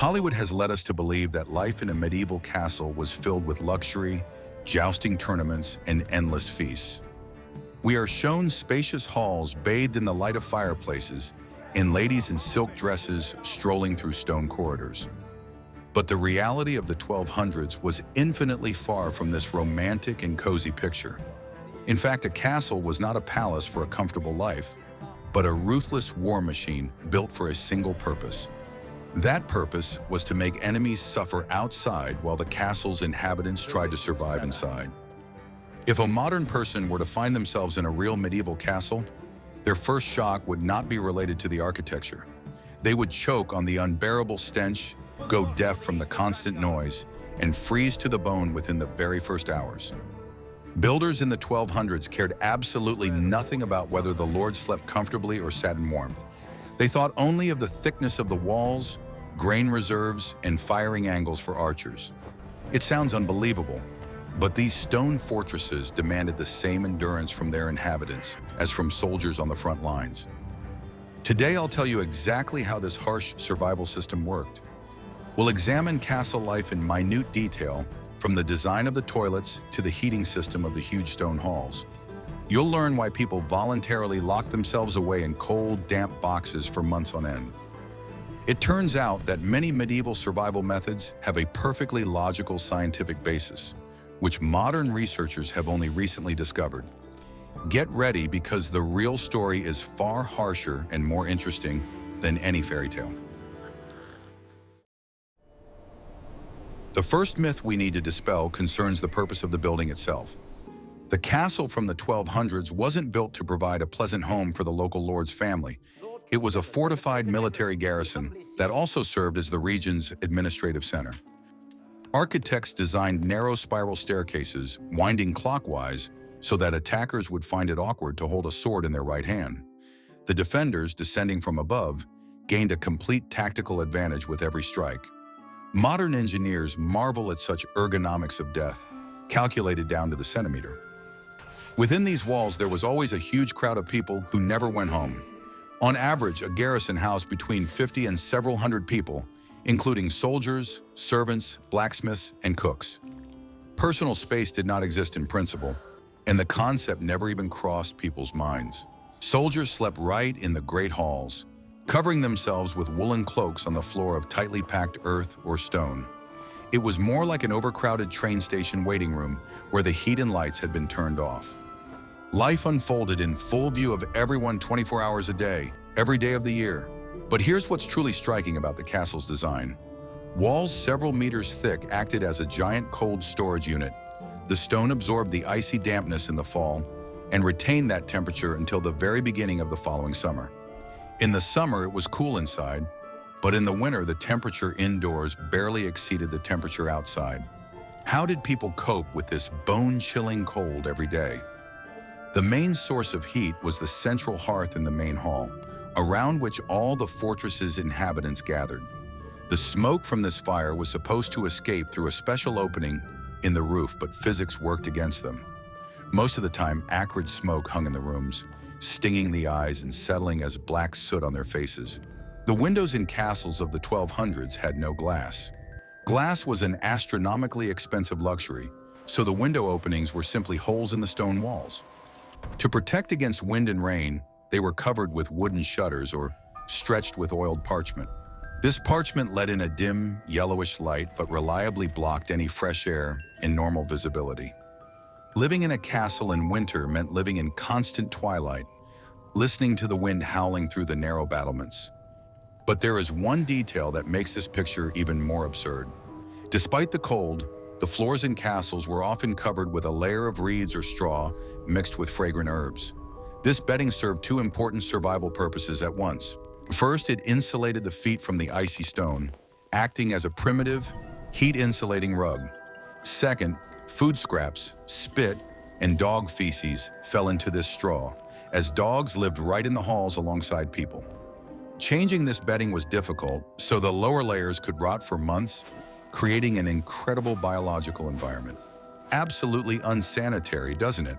Hollywood has led us to believe that life in a medieval castle was filled with luxury, jousting tournaments, and endless feasts. We are shown spacious halls bathed in the light of fireplaces and ladies in silk dresses strolling through stone corridors. But the reality of the 1200s was infinitely far from this romantic and cozy picture. In fact, a castle was not a palace for a comfortable life, but a ruthless war machine built for a single purpose. That purpose was to make enemies suffer outside while the castle's inhabitants tried to survive inside. If a modern person were to find themselves in a real medieval castle, their first shock would not be related to the architecture. They would choke on the unbearable stench, go deaf from the constant noise, and freeze to the bone within the very first hours. Builders in the 1200s cared absolutely nothing about whether the lord slept comfortably or sat in warmth. They thought only of the thickness of the walls, grain reserves, and firing angles for archers. It sounds unbelievable, but these stone fortresses demanded the same endurance from their inhabitants as from soldiers on the front lines. Today, I'll tell you exactly how this harsh survival system worked. We'll examine castle life in minute detail, from the design of the toilets to the heating system of the huge stone halls. You'll learn why people voluntarily lock themselves away in cold, damp boxes for months on end. It turns out that many medieval survival methods have a perfectly logical scientific basis, which modern researchers have only recently discovered. Get ready, because the real story is far harsher and more interesting than any fairy tale. The first myth we need to dispel concerns the purpose of the building itself. The castle from the 1200s wasn't built to provide a pleasant home for the local lord's family. It was a fortified military garrison that also served as the region's administrative center. Architects designed narrow spiral staircases, winding clockwise, so that attackers would find it awkward to hold a sword in their right hand. The defenders, descending from above, gained a complete tactical advantage with every strike. Modern engineers marvel at such ergonomics of death, calculated down to the centimeter. Within these walls, there was always a huge crowd of people who never went home. On average, a garrison housed between 50 and several hundred people, including soldiers, servants, blacksmiths, and cooks. Personal space did not exist in principle, and the concept never even crossed people's minds. Soldiers slept right in the great halls, covering themselves with woolen cloaks on the floor of tightly packed earth or stone. It was more like an overcrowded train station waiting room where the heat and lights had been turned off. Life unfolded in full view of everyone 24 hours a day, every day of the year. But here's what's truly striking about the castle's design. Walls several meters thick acted as a giant cold storage unit. The stone absorbed the icy dampness in the fall and retained that temperature until the very beginning of the following summer. In the summer, it was cool inside, but in the winter, the temperature indoors barely exceeded the temperature outside. How did people cope with this bone-chilling cold every day? The main source of heat was the central hearth in the main hall, around which all the fortress's inhabitants gathered. The smoke from this fire was supposed to escape through a special opening in the roof, but physics worked against them. Most of the time, acrid smoke hung in the rooms, stinging the eyes and settling as black soot on their faces. The windows in castles of the 1200s had no glass. Glass was an astronomically expensive luxury, so the window openings were simply holes in the stone walls. To protect against wind and rain, they were covered with wooden shutters or stretched with oiled parchment. This parchment let in a dim, yellowish light but reliably blocked any fresh air and normal visibility. Living in a castle in winter meant living in constant twilight, listening to the wind howling through the narrow battlements. But there is one detail that makes this picture even more absurd. Despite the cold, the floors in castles were often covered with a layer of reeds or straw mixed with fragrant herbs. This bedding served two important survival purposes at once. First, it insulated the feet from the icy stone, acting as a primitive, heat-insulating rug. Second, food scraps, spit, and dog feces fell into this straw, as dogs lived right in the halls alongside people. Changing this bedding was difficult, so the lower layers could rot for months, creating an incredible biological environment. Absolutely unsanitary, doesn't it?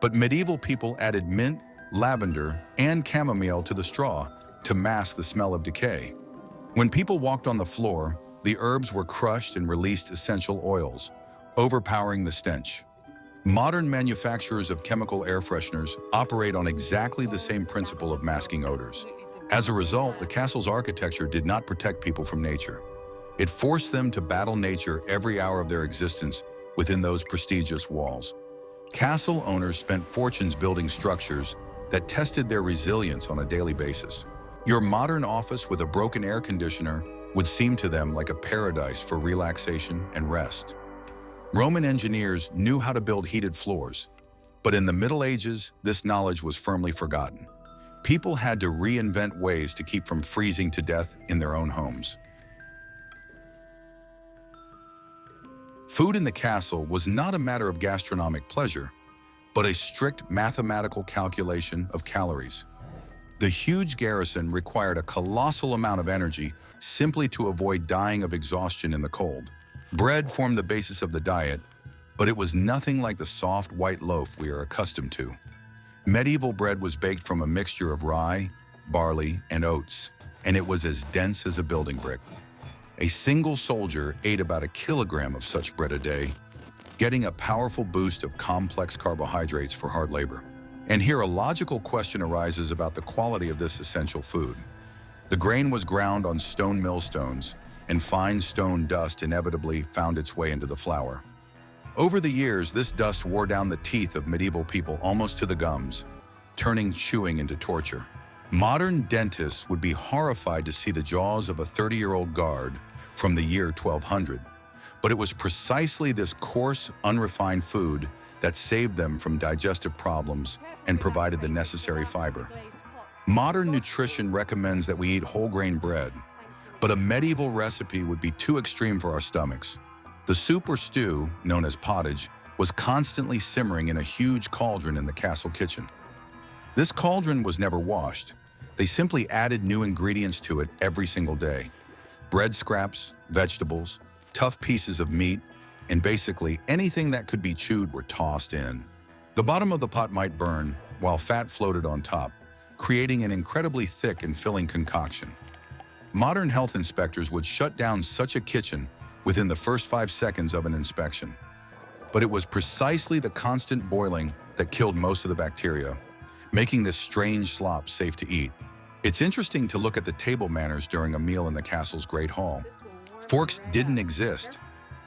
But medieval people added mint, lavender, and chamomile to the straw to mask the smell of decay. When people walked on the floor, the herbs were crushed and released essential oils, overpowering the stench. Modern manufacturers of chemical air fresheners operate on exactly the same principle of masking odors. As a result, the castle's architecture did not protect people from nature. It forced them to battle nature every hour of their existence within those prestigious walls. Castle owners spent fortunes building structures that tested their resilience on a daily basis. Your modern office with a broken air conditioner would seem to them like a paradise for relaxation and rest. Roman engineers knew how to build heated floors, but in the Middle Ages, this knowledge was firmly forgotten. People had to reinvent ways to keep from freezing to death in their own homes. Food in the castle was not a matter of gastronomic pleasure, but a strict mathematical calculation of calories. The huge garrison required a colossal amount of energy simply to avoid dying of exhaustion in the cold. Bread formed the basis of the diet, but it was nothing like the soft white loaf we are accustomed to. Medieval bread was baked from a mixture of rye, barley, and oats, and it was as dense as a building brick. A single soldier ate about 1 kilogram of such bread a day, getting a powerful boost of complex carbohydrates for hard labor. And here a logical question arises about the quality of this essential food. The grain was ground on stone millstones, and fine stone dust inevitably found its way into the flour. Over the years, this dust wore down the teeth of medieval people almost to the gums, turning chewing into torture. Modern dentists would be horrified to see the jaws of a 30-year-old guard from the year 1200, but it was precisely this coarse, unrefined food that saved them from digestive problems and provided the necessary fiber. Modern nutrition recommends that we eat whole grain bread, but a medieval recipe would be too extreme for our stomachs. The soup or stew, known as pottage, was constantly simmering in a huge cauldron in the castle kitchen. This cauldron was never washed. They simply added new ingredients to it every single day. Bread scraps, vegetables, tough pieces of meat, and basically anything that could be chewed were tossed in. The bottom of the pot might burn, while fat floated on top, creating an incredibly thick and filling concoction. Modern health inspectors would shut down such a kitchen within the first 5 seconds of an inspection. But it was precisely the constant boiling that killed most of the bacteria, making this strange slop safe to eat. It's interesting to look at the table manners during a meal in the castle's Great Hall. Forks didn't exist.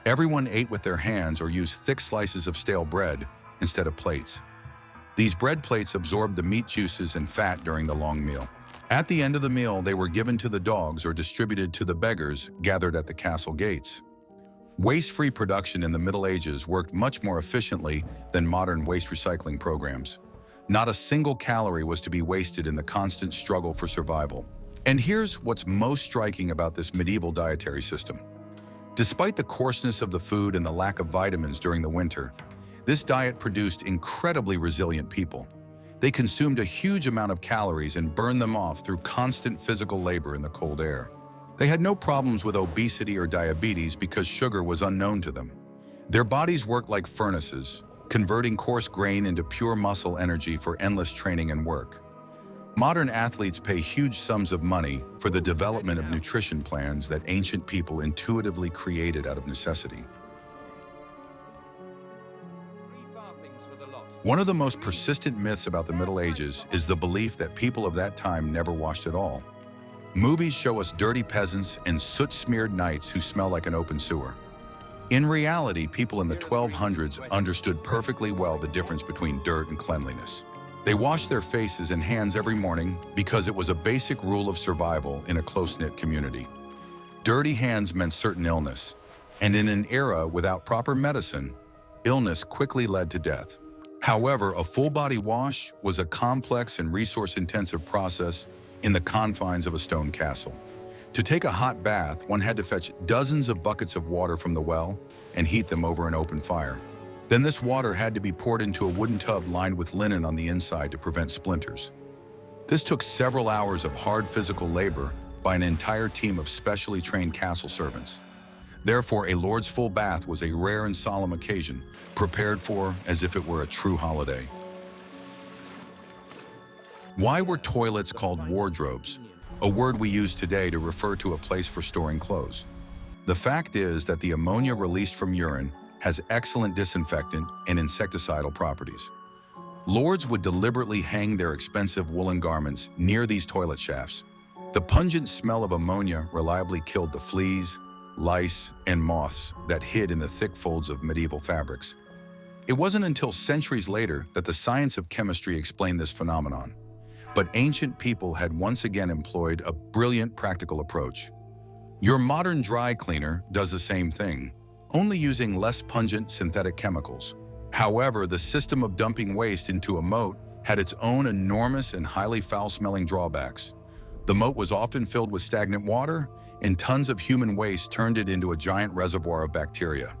Everyone ate with their hands or used thick slices of stale bread instead of plates. These bread plates absorbed the meat juices and fat during the long meal. At the end of the meal, they were given to the dogs or distributed to the beggars gathered at the castle gates. Waste-free production in the Middle Ages worked much more efficiently than modern waste recycling programs. Not a single calorie was to be wasted in the constant struggle for survival. And here's what's most striking about this medieval dietary system. Despite the coarseness of the food and the lack of vitamins during the winter, this diet produced incredibly resilient people. They consumed a huge amount of calories and burned them off through constant physical labor in the cold air. They had no problems with obesity or diabetes because sugar was unknown to them. Their bodies worked like furnaces, converting coarse grain into pure muscle energy for endless training and work. Modern athletes pay huge sums of money for the development of nutrition plans that ancient people intuitively created out of necessity. One of the most persistent myths about the Middle Ages is the belief that people of that time never washed at all. Movies show us dirty peasants and soot-smeared knights who smell like an open sewer. In reality, people in the 1200s understood perfectly well the difference between dirt and cleanliness. They washed their faces and hands every morning because it was a basic rule of survival in a close-knit community. Dirty hands meant certain illness, and in an era without proper medicine, illness quickly led to death. However, a full-body wash was a complex and resource-intensive process in the confines of a stone castle. To take a hot bath, one had to fetch dozens of buckets of water from the well and heat them over an open fire. Then this water had to be poured into a wooden tub lined with linen on the inside to prevent splinters. This took several hours of hard physical labor by an entire team of specially trained castle servants. Therefore, a lord's full bath was a rare and solemn occasion, prepared for as if it were a true holiday. Why were toilets called wardrobes? a word we use today to refer to a place for storing clothes. The fact is that the ammonia released from urine has excellent disinfectant and insecticidal properties. Lords would deliberately hang their expensive woolen garments near these toilet shafts. The pungent smell of ammonia reliably killed the fleas, lice, and moths that hid in the thick folds of medieval fabrics. It wasn't until centuries later that the science of chemistry explained this phenomenon. But ancient people had once again employed a brilliant practical approach. Your modern dry cleaner does the same thing, only using less pungent synthetic chemicals. However, the system of dumping waste into a moat had its own enormous and highly foul-smelling drawbacks. The moat was often filled with stagnant water, and tons of human waste turned it into a giant reservoir of bacteria.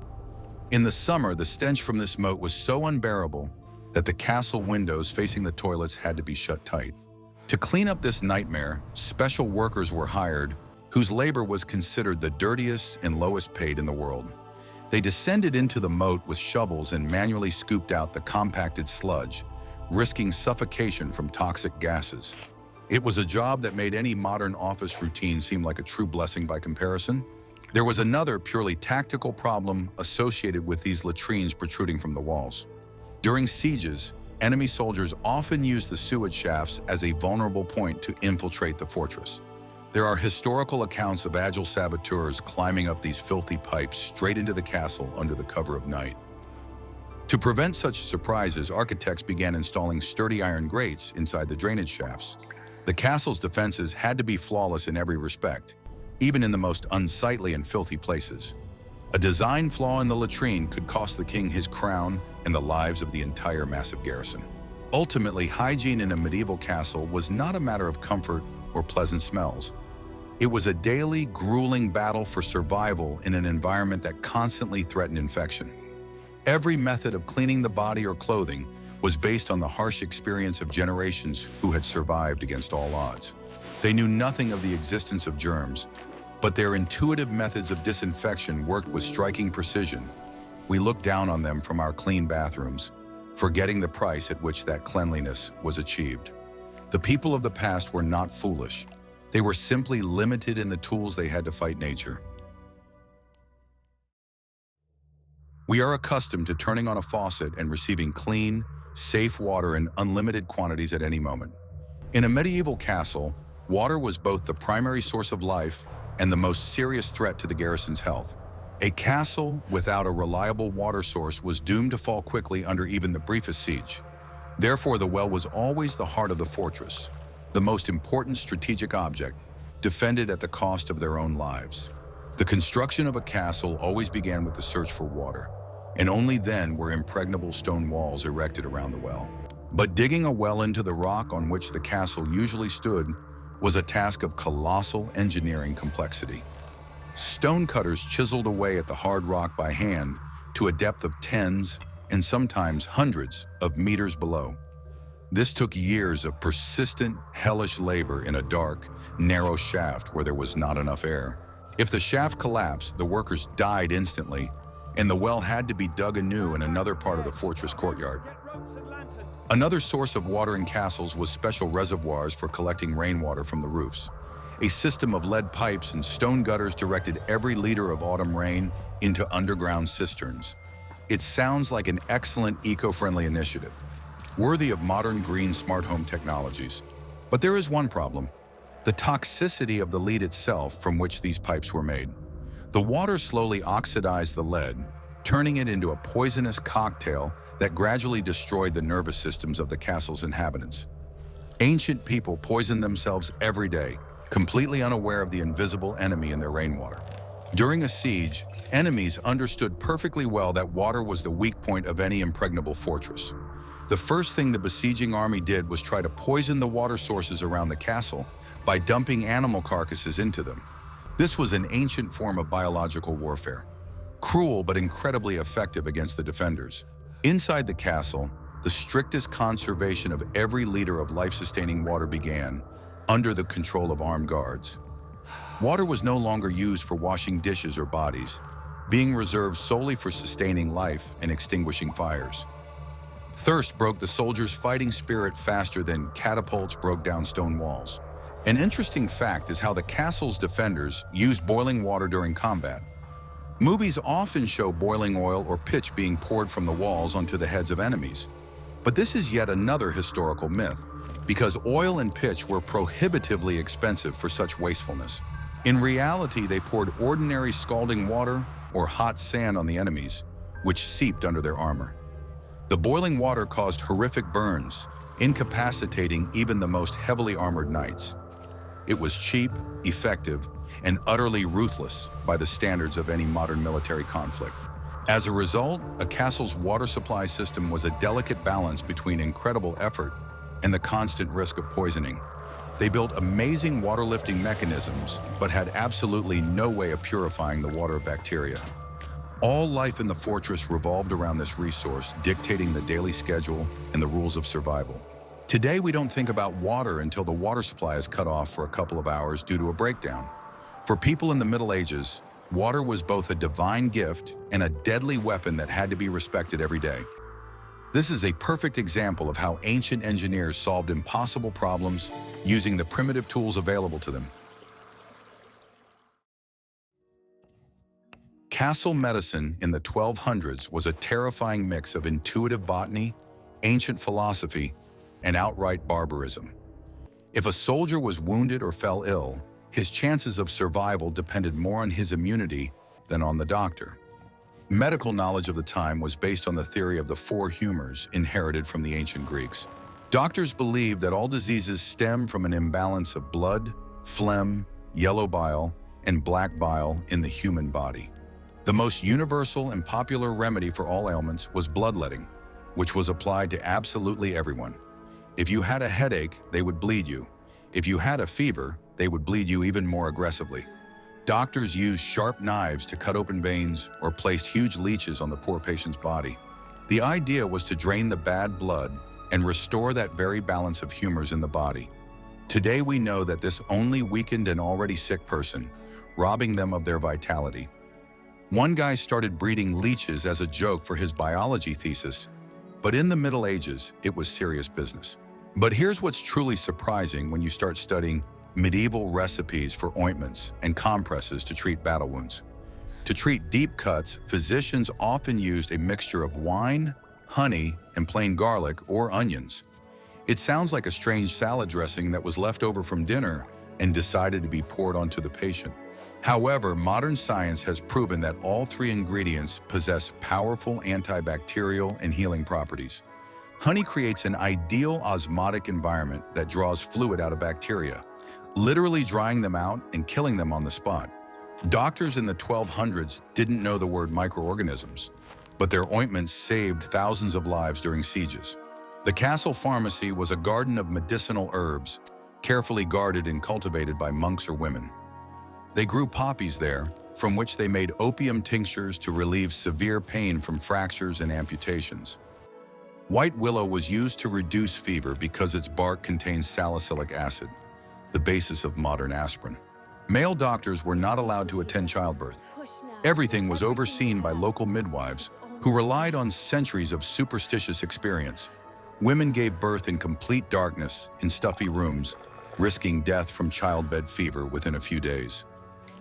In the summer, the stench from this moat was so unbearable that the castle windows facing the toilets had to be shut tight. To clean up this nightmare, special workers were hired whose labor was considered the dirtiest and lowest paid in the world. They descended into the moat with shovels and manually scooped out the compacted sludge, risking suffocation from toxic gases. It was a job that made any modern office routine seem like a true blessing by comparison. There was another purely tactical problem associated with these latrines protruding from the walls. During sieges, enemy soldiers often used the sewage shafts as a vulnerable point to infiltrate the fortress. There are historical accounts of agile saboteurs climbing up these filthy pipes straight into the castle under the cover of night. To prevent such surprises, architects began installing sturdy iron grates inside the drainage shafts. The castle's defenses had to be flawless in every respect, even in the most unsightly and filthy places. A design flaw in the latrine could cost the king his crown and the lives of the entire massive garrison. Ultimately, hygiene in a medieval castle was not a matter of comfort or pleasant smells. It was a daily, grueling battle for survival in an environment that constantly threatened infection. Every method of cleaning the body or clothing was based on the harsh experience of generations who had survived against all odds. They knew nothing of the existence of germs, but their intuitive methods of disinfection worked with striking precision. We looked down on them from our clean bathrooms, forgetting the price at which that cleanliness was achieved. The people of the past were not foolish. They were simply limited in the tools they had to fight nature. We are accustomed to turning on a faucet and receiving clean, safe water in unlimited quantities at any moment. In a medieval castle, water was both the primary source of life and the most serious threat to the garrison's health. A castle without a reliable water source was doomed to fall quickly under even the briefest siege. Therefore, the well was always the heart of the fortress, the most important strategic object, defended at the cost of their own lives. The construction of a castle always began with the search for water, and only then were impregnable stone walls erected around the well. But digging a well into the rock on which the castle usually stood was a task of colossal engineering complexity. Stonecutters chiseled away at the hard rock by hand to a depth of tens and sometimes hundreds of meters below. This took years of persistent, hellish labor in a dark, narrow shaft where there was not enough air. If the shaft collapsed, the workers died instantly, and the well had to be dug anew in another part of the fortress courtyard. Another source of water in castles was special reservoirs for collecting rainwater from the roofs. A system of lead pipes and stone gutters directed every liter of autumn rain into underground cisterns. It sounds like an excellent eco-friendly initiative, worthy of modern green smart home technologies. But there is one problem: the toxicity of the lead itself from which these pipes were made. The water slowly oxidized the lead, turning it into a poisonous cocktail that gradually destroyed the nervous systems of the castle's inhabitants. Ancient people poisoned themselves every day, completely unaware of the invisible enemy in their rainwater. During a siege, enemies understood perfectly well that water was the weak point of any impregnable fortress. The first thing the besieging army did was try to poison the water sources around the castle by dumping animal carcasses into them. This was an ancient form of biological warfare, cruel but incredibly effective against the defenders. Inside the castle, the strictest conservation of every liter of life-sustaining water began, under the control of armed guards. Water was no longer used for washing dishes or bodies, being reserved solely for sustaining life and extinguishing fires. Thirst broke the soldiers' fighting spirit faster than catapults broke down stone walls. An interesting fact is how the castle's defenders used boiling water during combat. Movies often show boiling oil or pitch being poured from the walls onto the heads of enemies. But this is yet another historical myth, because oil and pitch were prohibitively expensive for such wastefulness. In reality, they poured ordinary scalding water or hot sand on the enemies, which seeped under their armor. The boiling water caused horrific burns, incapacitating even the most heavily armored knights. It was cheap, effective, and utterly ruthless by the standards of any modern military conflict. As a result, a castle's water supply system was a delicate balance between incredible effort and the constant risk of poisoning. They built amazing water-lifting mechanisms, but had absolutely no way of purifying the water of bacteria. All life in the fortress revolved around this resource, dictating the daily schedule and the rules of survival. Today, we don't think about water until the water supply is cut off for a couple of hours due to a breakdown. For people in the Middle Ages, water was both a divine gift and a deadly weapon that had to be respected every day. This is a perfect example of how ancient engineers solved impossible problems using the primitive tools available to them. Castle medicine in the 1200s was a terrifying mix of intuitive botany, ancient philosophy, and outright barbarism. If a soldier was wounded or fell ill, his chances of survival depended more on his immunity than on the doctor. Medical knowledge of the time was based on the theory of the four humors inherited from the ancient Greeks. Doctors believed that all diseases stem from an imbalance of blood, phlegm, yellow bile, and black bile in the human body. The most universal and popular remedy for all ailments was bloodletting, which was applied to absolutely everyone. If you had a headache, they would bleed you. If you had a fever, they would bleed you even more aggressively. Doctors used sharp knives to cut open veins or placed huge leeches on the poor patient's body. The idea was to drain the bad blood and restore that very balance of humors in the body. Today we know that this only weakened an already sick person, robbing them of their vitality. One guy started breeding leeches as a joke for his biology thesis, but in the Middle Ages, it was serious business. But here's what's truly surprising when you start studying medieval recipes for ointments and compresses to treat battle wounds. To treat deep cuts, physicians often used a mixture of wine, honey, and plain garlic or onions. It sounds like a strange salad dressing that was left over from dinner and decided to be poured onto the patient. However, modern science has proven that all three ingredients possess powerful antibacterial and healing properties. Honey creates an ideal osmotic environment that draws fluid out of bacteria, literally drying them out and killing them on the spot. Doctors in the 1200s didn't know the word microorganisms, but their ointments saved thousands of lives during sieges. The castle pharmacy was a garden of medicinal herbs, carefully guarded and cultivated by monks or women. They grew poppies there, from which they made opium tinctures to relieve severe pain from fractures and amputations. White willow was used to reduce fever because its bark contains salicylic acid, the basis of modern aspirin. Male doctors were not allowed to attend childbirth. Everything was overseen by local midwives who relied on centuries of superstitious experience. Women gave birth in complete darkness in stuffy rooms, risking death from childbed fever within a few days.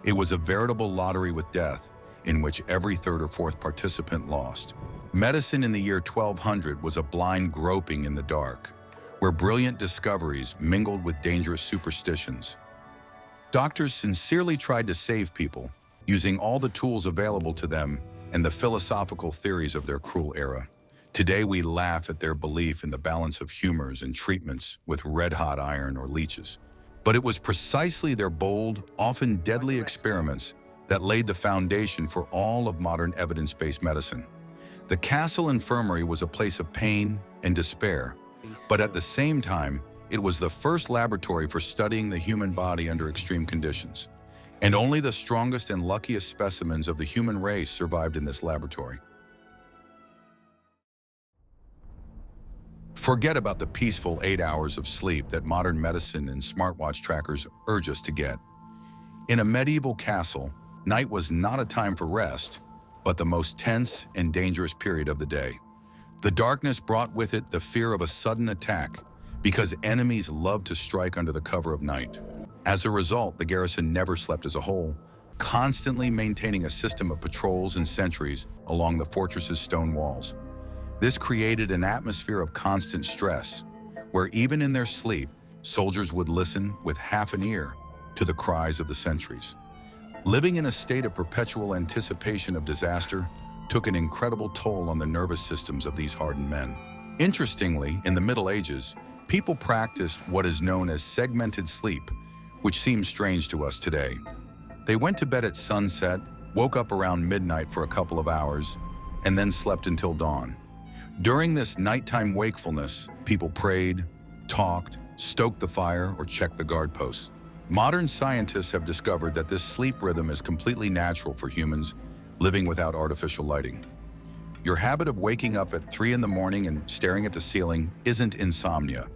It was a veritable lottery with death, in which every third or fourth participant lost. Medicine in the year 1200 was a blind groping in the dark, where brilliant discoveries mingled with dangerous superstitions. Doctors sincerely tried to save people, using all the tools available to them and the philosophical theories of their cruel era. Today we laugh at their belief in the balance of humors and treatments with red-hot iron or leeches. But it was precisely their bold, often deadly experiments that laid the foundation for all of modern evidence-based medicine. The castle infirmary was a place of pain and despair, but at the same time, it was the first laboratory for studying the human body under extreme conditions. And only the strongest and luckiest specimens of the human race survived in this laboratory. Forget about the peaceful 8 hours of sleep that modern medicine and smartwatch trackers urge us to get. In a medieval castle, night was not a time for rest, but the most tense and dangerous period of the day. The darkness brought with it the fear of a sudden attack, because enemies loved to strike under the cover of night. As a result, the garrison never slept as a whole, constantly maintaining a system of patrols and sentries along the fortress's stone walls. This created an atmosphere of constant stress, where even in their sleep, soldiers would listen with half an ear to the cries of the sentries. Living in a state of perpetual anticipation of disaster took an incredible toll on the nervous systems of these hardened men. Interestingly, in the Middle Ages, people practiced what is known as segmented sleep, which seems strange to us today. They went to bed at sunset, woke up around midnight for a couple of hours, and then slept until dawn. During this nighttime wakefulness, people prayed, talked, stoked the fire, or checked the guard posts. Modern scientists have discovered that this sleep rhythm is completely natural for humans living without artificial lighting. Your habit of waking up at 3 in the morning and staring at the ceiling isn't insomnia.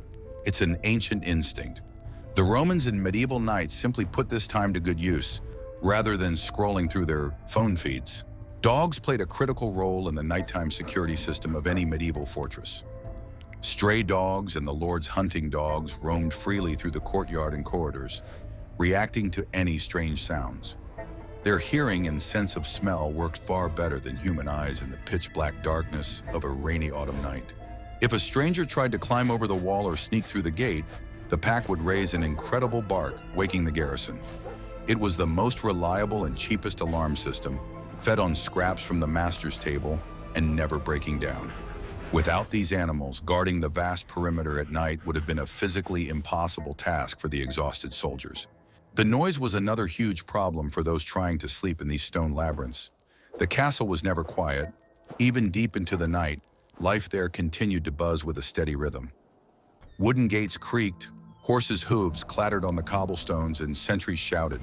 It's an ancient instinct. The Romans in medieval nights simply put this time to good use, rather than scrolling through their phone feeds. Dogs played a critical role in the nighttime security system of any medieval fortress. Stray dogs and the Lord's hunting dogs roamed freely through the courtyard and corridors, reacting to any strange sounds. Their hearing and sense of smell worked far better than human eyes in the pitch-black darkness of a rainy autumn night. If a stranger tried to climb over the wall or sneak through the gate, the pack would raise an incredible bark, waking the garrison. It was the most reliable and cheapest alarm system, fed on scraps from the master's table and never breaking down. Without these animals, guarding the vast perimeter at night would have been a physically impossible task for the exhausted soldiers. The noise was another huge problem for those trying to sleep in these stone labyrinths. The castle was never quiet. Even deep into the night, life there continued to buzz with a steady rhythm. Wooden gates creaked, horses' hooves clattered on the cobblestones, and sentries shouted,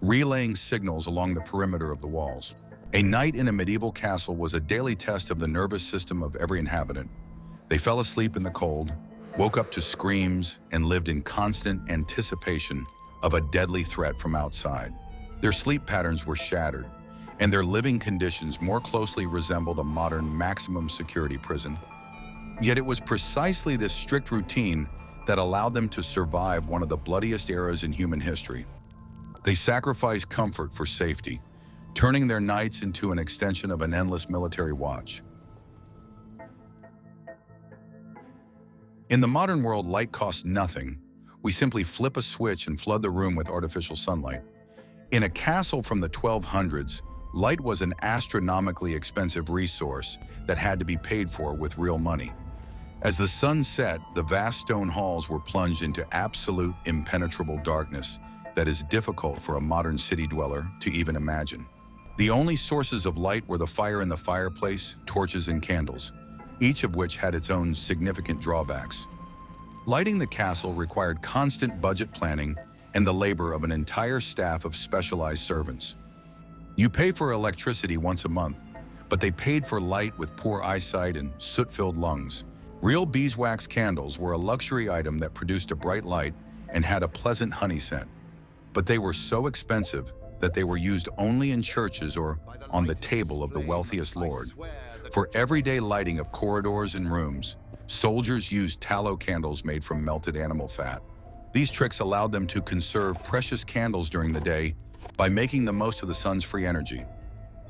relaying signals along the perimeter of the walls. A night in a medieval castle was a daily test of the nervous system of every inhabitant. They fell asleep in the cold, woke up to screams, and lived in constant anticipation of a deadly threat from outside. Their sleep patterns were shattered, and their living conditions more closely resembled a modern maximum security prison. Yet it was precisely this strict routine that allowed them to survive one of the bloodiest eras in human history. They sacrificed comfort for safety, turning their nights into an extension of an endless military watch. In the modern world, light costs nothing. We simply flip a switch and flood the room with artificial sunlight. In a castle from the 1200s, light was an astronomically expensive resource that had to be paid for with real money. As the sun set, the vast stone halls were plunged into absolute impenetrable darkness that is difficult for a modern city dweller to even imagine. The only sources of light were the fire in the fireplace, torches, and candles, each of which had its own significant drawbacks. Lighting the castle required constant budget planning and the labor of an entire staff of specialized servants. You pay for electricity once a month, but they paid for light with poor eyesight and soot-filled lungs. Real beeswax candles were a luxury item that produced a bright light and had a pleasant honey scent. But they were so expensive that they were used only in churches or on the table of the wealthiest lord. For everyday lighting of corridors and rooms, soldiers used tallow candles made from melted animal fat. These tricks allowed them to conserve precious candles during the day by making the most of the sun's free energy.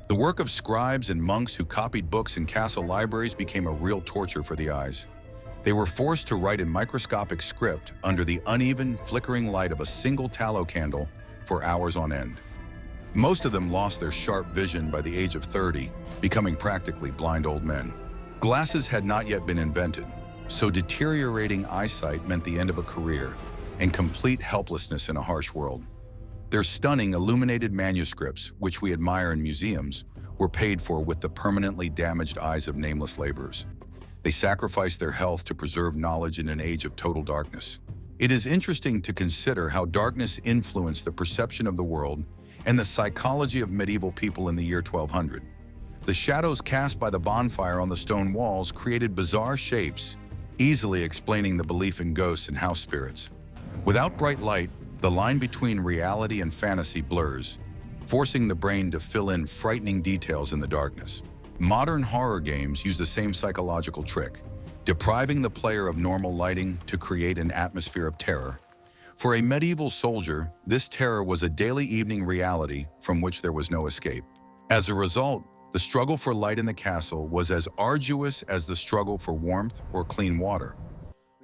The work of scribes and monks who copied books in castle libraries became a real torture for the eyes. They were forced to write in microscopic script under the uneven, flickering light of a single tallow candle for hours on end. Most of them lost their sharp vision by the age of 30, becoming practically blind old men. Glasses had not yet been invented, so deteriorating eyesight meant the end of a career and complete helplessness in a harsh world. Their stunning illuminated manuscripts, which we admire in museums, were paid for with the permanently damaged eyes of nameless laborers. They sacrificed their health to preserve knowledge in an age of total darkness. It is interesting to consider how darkness influenced the perception of the world and the psychology of medieval people in the year 1200. The shadows cast by the bonfire on the stone walls created bizarre shapes, easily explaining the belief in ghosts and house spirits. Without bright light, the line between reality and fantasy blurs, forcing the brain to fill in frightening details in the darkness. Modern horror games use the same psychological trick, depriving the player of normal lighting to create an atmosphere of terror. For a medieval soldier, this terror was a daily evening reality from which there was no escape. As a result, the struggle for light in the castle was as arduous as the struggle for warmth or clean water.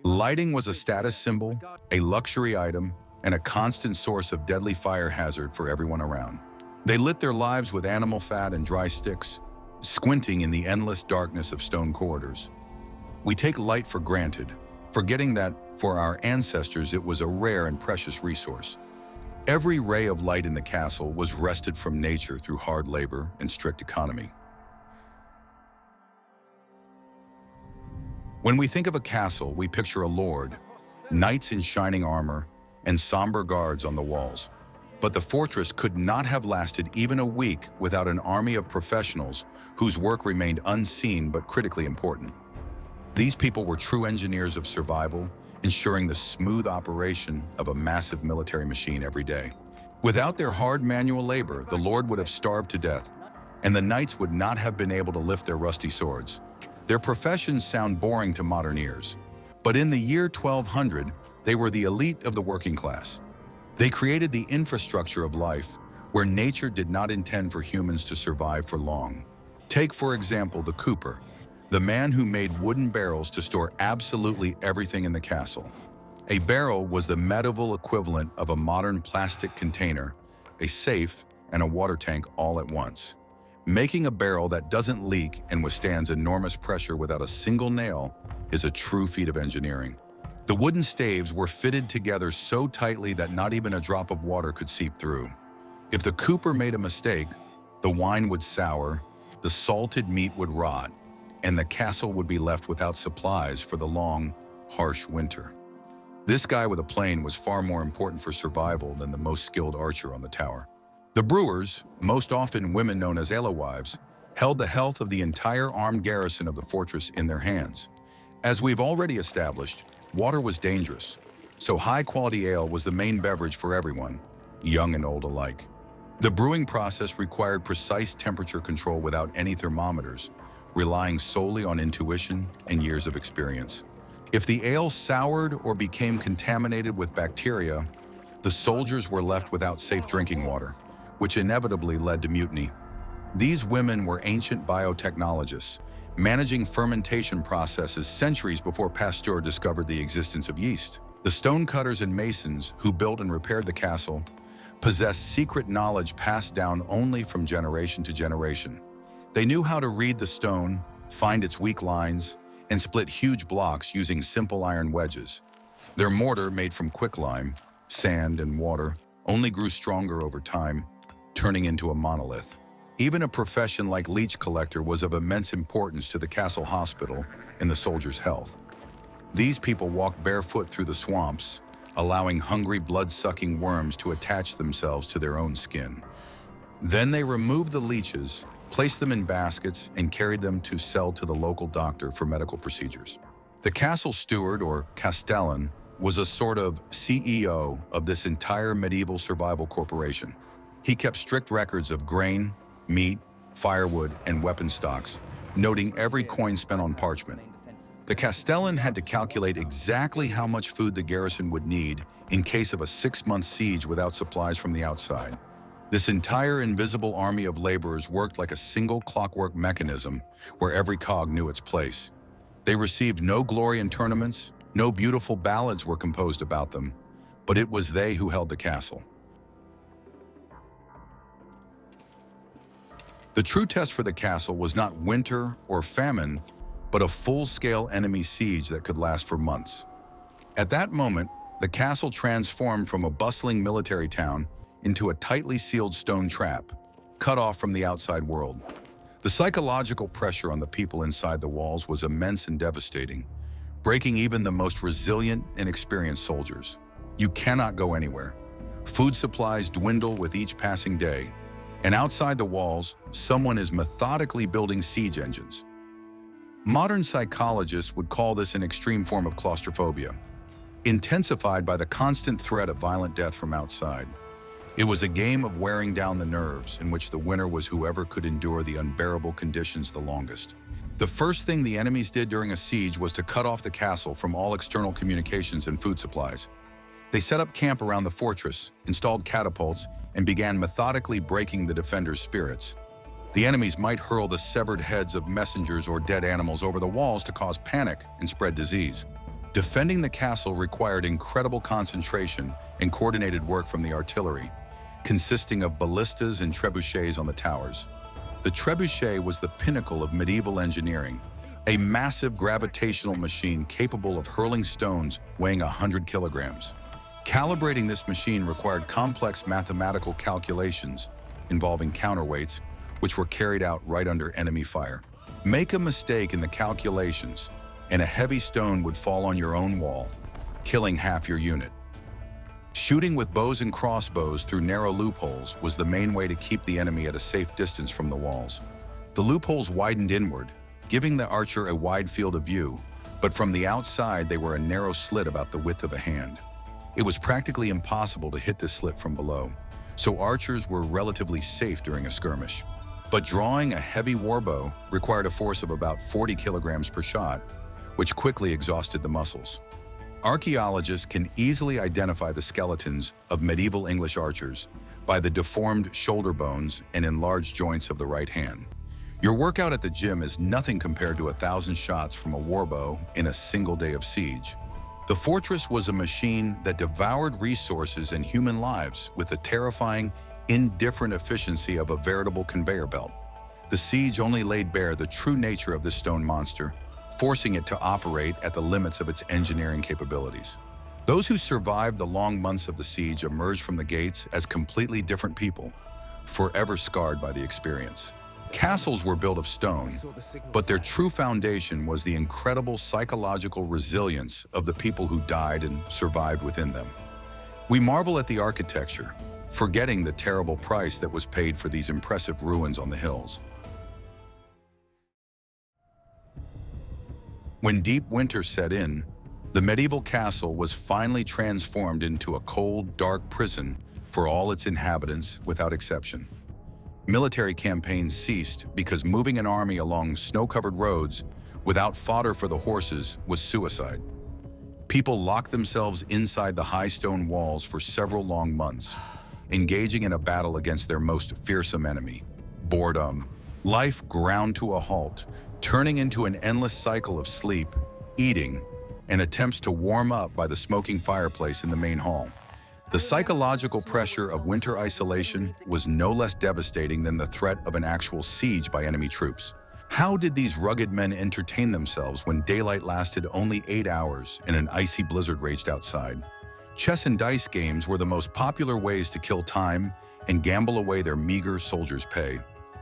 Lighting was a status symbol, a luxury item, and a constant source of deadly fire hazard for everyone around. They lit their lives with animal fat and dry sticks, squinting in the endless darkness of stone corridors. We take light for granted, forgetting that, for our ancestors, it was a rare and precious resource. Every ray of light in the castle was wrested from nature through hard labor and strict economy. When we think of a castle, we picture a lord, knights in shining armor, and somber guards on the walls. But the fortress could not have lasted even a week without an army of professionals whose work remained unseen but critically important. These people were true engineers of survival, ensuring the smooth operation of a massive military machine every day. Without their hard manual labor, the lord would have starved to death, and the knights would not have been able to lift their rusty swords. Their professions sound boring to modern ears, but in the year 1200, they were the elite of the working class. They created the infrastructure of life where nature did not intend for humans to survive for long. Take, for example, the cooper, the man who made wooden barrels to store absolutely everything in the castle. A barrel was the medieval equivalent of a modern plastic container, a safe, and a water tank all at once. Making a barrel that doesn't leak and withstands enormous pressure without a single nail is a true feat of engineering. The wooden staves were fitted together so tightly that not even a drop of water could seep through. If the cooper made a mistake, the wine would sour, the salted meat would rot, and the castle would be left without supplies for the long, harsh winter. This guy with a plane was far more important for survival than the most skilled archer on the tower. The brewers, most often women known as alewives, held the health of the entire armed garrison of the fortress in their hands. As we've already established, water was dangerous, so high-quality ale was the main beverage for everyone, young and old alike. The brewing process required precise temperature control without any thermometers, relying solely on intuition and years of experience. If the ale soured or became contaminated with bacteria, the soldiers were left without safe drinking water, which inevitably led to mutiny. These women were ancient biotechnologists, managing fermentation processes centuries before Pasteur discovered the existence of yeast. The stonecutters and masons who built and repaired the castle possessed secret knowledge passed down only from generation to generation. They knew how to read the stone, find its weak lines, and split huge blocks using simple iron wedges. Their mortar, made from quicklime, sand, and water, only grew stronger over time, turning into a monolith. Even a profession like leech collector was of immense importance to the castle hospital and the soldiers' health. These people walked barefoot through the swamps, allowing hungry, blood-sucking worms to attach themselves to their own skin. Then they removed the leeches, placed them in baskets, and carried them to sell to the local doctor for medical procedures. The castle steward, or castellan, was a sort of CEO of this entire medieval survival corporation. He kept strict records of grain, meat, firewood, and weapon stocks, noting every coin spent on parchment. The castellan had to calculate exactly how much food the garrison would need in case of a 6-month siege without supplies from the outside. This entire invisible army of laborers worked like a single clockwork mechanism where every cog knew its place. They received no glory in tournaments, no beautiful ballads were composed about them, but it was they who held the castle. The true test for the castle was not winter or famine, but a full-scale enemy siege that could last for months. At that moment, the castle transformed from a bustling military town into a tightly sealed stone trap, cut off from the outside world. The psychological pressure on the people inside the walls was immense and devastating, breaking even the most resilient and experienced soldiers. You cannot go anywhere. Food supplies dwindle with each passing day, and outside the walls, someone is methodically building siege engines. Modern psychologists would call this an extreme form of claustrophobia, intensified by the constant threat of violent death from outside. It was a game of wearing down the nerves in which the winner was whoever could endure the unbearable conditions the longest. The first thing the enemies did during a siege was to cut off the castle from all external communications and food supplies. They set up camp around the fortress, installed catapults, and began methodically breaking the defenders' spirits. The enemies might hurl the severed heads of messengers or dead animals over the walls to cause panic and spread disease. Defending the castle required incredible concentration and coordinated work from the artillery, consisting of ballistas and trebuchets on the towers. The trebuchet was the pinnacle of medieval engineering, a massive gravitational machine capable of hurling stones weighing 100 kilograms. Calibrating this machine required complex mathematical calculations involving counterweights, which were carried out right under enemy fire. Make a mistake in the calculations, and a heavy stone would fall on your own wall, killing half your unit. Shooting with bows and crossbows through narrow loopholes was the main way to keep the enemy at a safe distance from the walls. The loopholes widened inward, giving the archer a wide field of view, but from the outside they were a narrow slit about the width of a hand. It was practically impossible to hit this slit from below, so archers were relatively safe during a skirmish. But drawing a heavy warbow required a force of about 40 kilograms per shot, which quickly exhausted the muscles. Archaeologists can easily identify the skeletons of medieval English archers by the deformed shoulder bones and enlarged joints of the right hand. Your workout at the gym is nothing compared to 1,000 shots from a warbow in a single day of siege. The fortress was a machine that devoured resources and human lives with the terrifying, indifferent efficiency of a veritable conveyor belt. The siege only laid bare the true nature of this stone monster, forcing it to operate at the limits of its engineering capabilities. Those who survived the long months of the siege emerged from the gates as completely different people, forever scarred by the experience. Castles were built of stone, but their true foundation was the incredible psychological resilience of the people who died and survived within them. We marvel at the architecture, forgetting the terrible price that was paid for these impressive ruins on the hills. When deep winter set in, the medieval castle was finally transformed into a cold, dark prison for all its inhabitants without exception. Military campaigns ceased because moving an army along snow-covered roads without fodder for the horses was suicide. People locked themselves inside the high stone walls for several long months, engaging in a battle against their most fearsome enemy, boredom. Life ground to a halt, turning into an endless cycle of sleep, eating, and attempts to warm up by the smoking fireplace in the main hall. The psychological pressure of winter isolation was no less devastating than the threat of an actual siege by enemy troops. How did these rugged men entertain themselves when daylight lasted only 8 hours and an icy blizzard raged outside? Chess and dice games were the most popular ways to kill time and gamble away their meager soldiers' pay.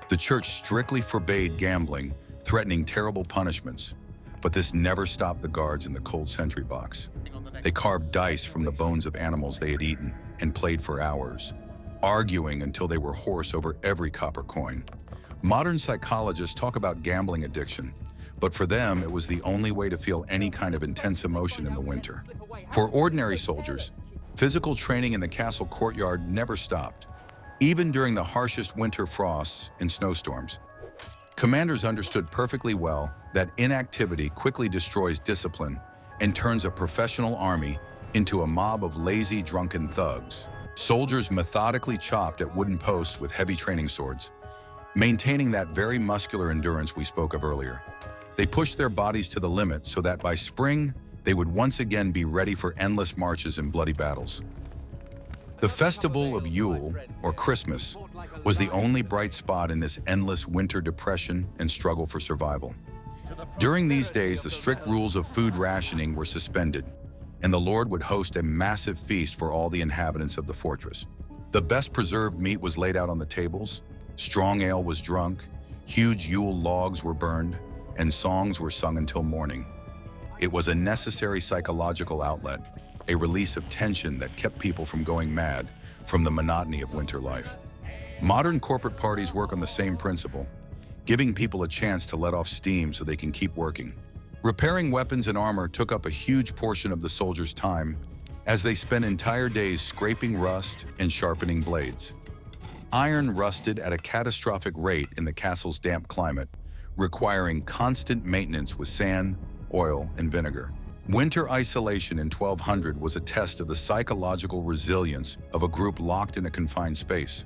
The church strictly forbade gambling, threatening terrible punishments, but this never stopped the guards in the cold sentry box. They carved dice from the bones of animals they had eaten and played for hours, arguing until they were hoarse over every copper coin. Modern psychologists talk about gambling addiction, but for them it was the only way to feel any kind of intense emotion in the winter. For ordinary soldiers, physical training in the castle courtyard never stopped, even during the harshest winter frosts and snowstorms. Commanders understood perfectly well that inactivity quickly destroys discipline and turns a professional army into a mob of lazy, drunken thugs. Soldiers methodically chopped at wooden posts with heavy training swords, maintaining that very muscular endurance we spoke of earlier. They pushed their bodies to the limit so that by spring, they would once again be ready for endless marches and bloody battles. The festival of Yule, or Christmas, was the only bright spot in this endless winter depression and struggle for survival. During these days, the strict rules of food rationing were suspended, and the Lord would host a massive feast for all the inhabitants of the fortress. The best preserved meat was laid out on the tables, strong ale was drunk, huge Yule logs were burned, and songs were sung until morning. It was a necessary psychological outlet, a release of tension that kept people from going mad from the monotony of winter life. Modern corporate parties work on the same principle, giving people a chance to let off steam so they can keep working. Repairing weapons and armor took up a huge portion of the soldiers' time as they spent entire days scraping rust and sharpening blades. Iron rusted at a catastrophic rate in the castle's damp climate, requiring constant maintenance with sand, oil, and vinegar. Winter isolation in 1200 was a test of the psychological resilience of a group locked in a confined space.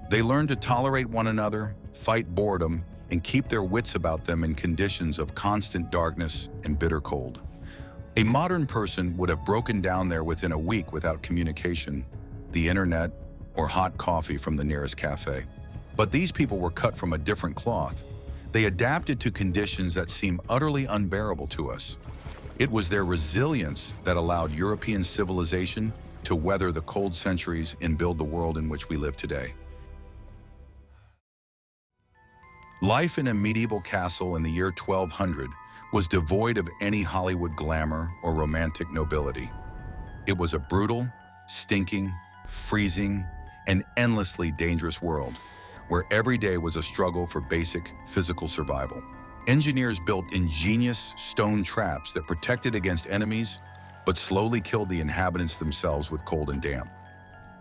They learned to tolerate one another, fight boredom, and keep their wits about them in conditions of constant darkness and bitter cold. A modern person would have broken down there within a week without communication, the internet, or hot coffee from the nearest cafe. But these people were cut from a different cloth. They adapted to conditions that seem utterly unbearable to us. It was their resilience that allowed European civilization to weather the cold centuries and build the world in which we live today. Life in a medieval castle in the year 1200 was devoid of any Hollywood glamour or romantic nobility. It was a brutal, stinking, freezing, and endlessly dangerous world, where every day was a struggle for basic physical survival. Engineers built ingenious stone traps that protected against enemies, but slowly killed the inhabitants themselves with cold and damp.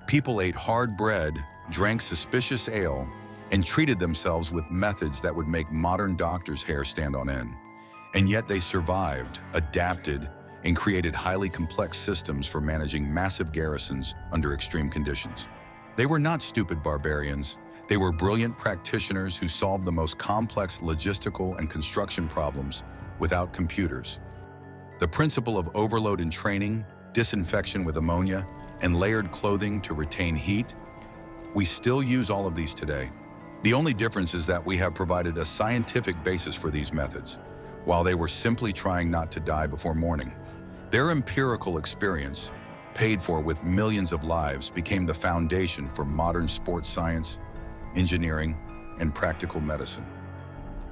People ate hard bread, drank suspicious ale, and treated themselves with methods that would make modern doctors' hair stand on end. And yet they survived, adapted, and created highly complex systems for managing massive garrisons under extreme conditions. They were not stupid barbarians. They were brilliant practitioners who solved the most complex logistical and construction problems without computers. The principle of overload in training, disinfection with ammonia, and layered clothing to retain heat, we still use all of these today. The only difference is that we have provided a scientific basis for these methods, while they were simply trying not to die before morning. Their empirical experience, paid for with millions of lives, became the foundation for modern sports science, engineering, and practical medicine.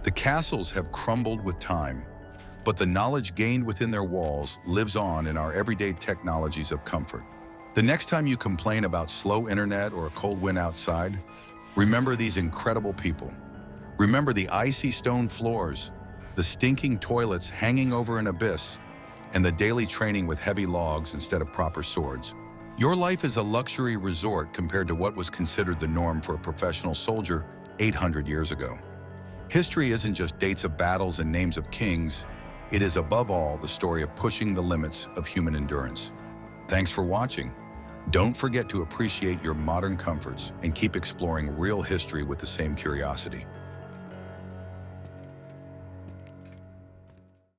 The castles have crumbled with time, but the knowledge gained within their walls lives on in our everyday technologies of comfort. The next time you complain about slow internet or a cold wind outside, remember these incredible people. Remember the icy stone floors, the stinking toilets hanging over an abyss, and the daily training with heavy logs instead of proper swords. Your life is a luxury resort compared to what was considered the norm for a professional soldier 800 years ago. History isn't just dates of battles and names of kings. It is above all the story of pushing the limits of human endurance. Thanks for watching. Don't forget to appreciate your modern comforts and keep exploring real history with the same curiosity.